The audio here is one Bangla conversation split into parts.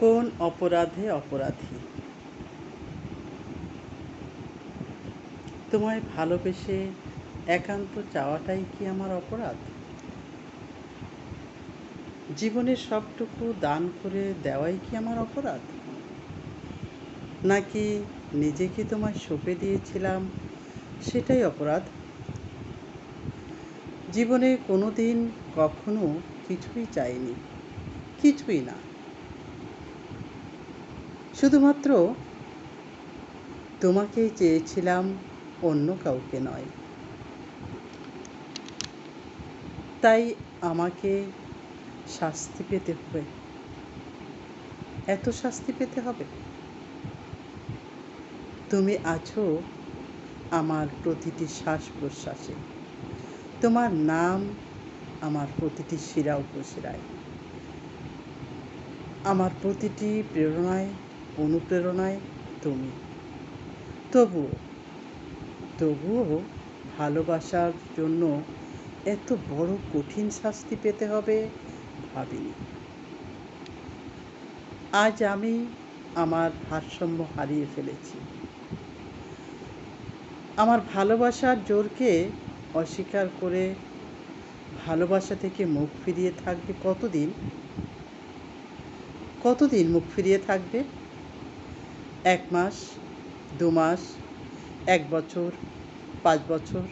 কোন অপরাধে অপরাধী? তোমায় ভালোবেসে একান্ত চাওয়াটাই কি আমার অপরাধ? জীবনের সবটুকু দান করে দেওয়াই কি আমার অপরাধ? নাকি নিজেকে তোমায় সঁপে দিয়েছিলাম সেটাই অপরাধ? জীবনে কোনো দিন কখনো কিছুই চাইনি, কিছুই না। শুধুমাত্র তোমাকেই চেয়েছিলাম, অন্য কাউকে নয়। তাই আমাকে শাস্তি পেতে হবে। এত শাস্তি পেতে হবে? তুমি আছো আমার প্রতিটি শ্বাস প্রশ্বাসে। তোমার নাম আমার প্রতিটি শিরা উপশিরায়, আমার প্রতিটি প্রেরণায় অনুপ্রেরণায় তুমি। তবুও তবুও ভালোবাসার জন্য এত বড় কঠিন শাস্তি পেতে হবে ভাবিনি। আজ আমি আমার ভারসাম্য হারিয়ে ফেলেছি। আমার ভালোবাসার জোরকে অস্বীকার করে ভালোবাসা থেকে মুখ ফিরিয়ে থাকবে কতদিন? কতদিন মুখ ফিরিয়ে থাকবে? 1 মাস, 2 মাস, 1 বছর, 5 বছর?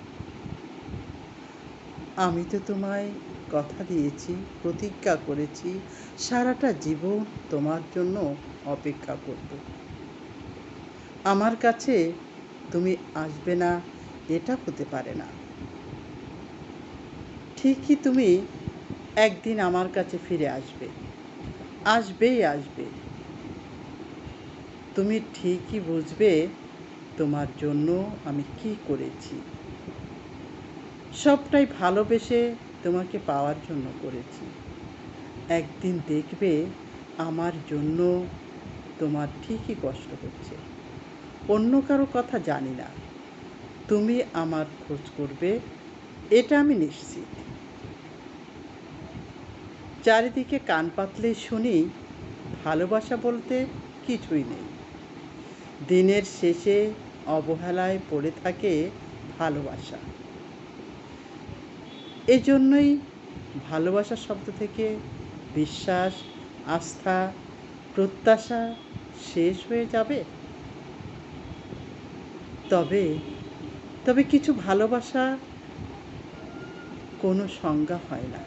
আমি তো তোমায় কথা দিয়েছি, প্রতিজ্ঞা করেছি, সারাটা জীবন তোমার জন্য অপেক্ষা করব। আমার কাছে তুমি আসবে না এটা হতে পারে না। ঠিকই তুমি একদিন আমার কাছে ফিরে আসবে। আসবেই আসবে। তুমি ঠিকই বুঝবে তোমার জন্য আমি কী করেছি। সবটাই ভালোবেসে তোমাকে পাওয়ার জন্য করেছি। একদিন দেখবে আমার জন্য তোমার ঠিকই কষ্ট হচ্ছে। অন্য কারো কথা জানি না। তুমি আমার খোঁজ করবে, এটা আমি নিশ্চিত। চারিদিকে কান পাতলেই শুনি ভালোবাসা বলতে কিছুই নেই। দিনের শেষে অবহেলায় পড়ে থাকে ভালোবাসা। এজন্যই ভালোবাসা শব্দ থেকে বিশ্বাস, আস্থা, প্রত্যাশা শেষ হয়ে যাবে। তবে তবে কিছু ভালোবাসা কোনো সংজ্ঞা হয় না,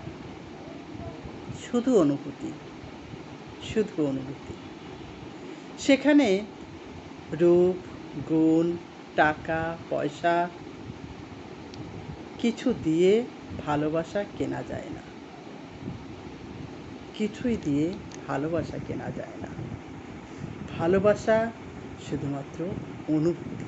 শুধু অনুভূতি, শুধু অনুভূতি। সেখানে রূপ, গুণ, টাকা, পয়সা কিছু দিয়ে ভালোবাসা কেনা যায় না। কিছুই দিয়ে ভালোবাসা কেনা যায় না। ভালোবাসা শুধুমাত্র অনুভূতি।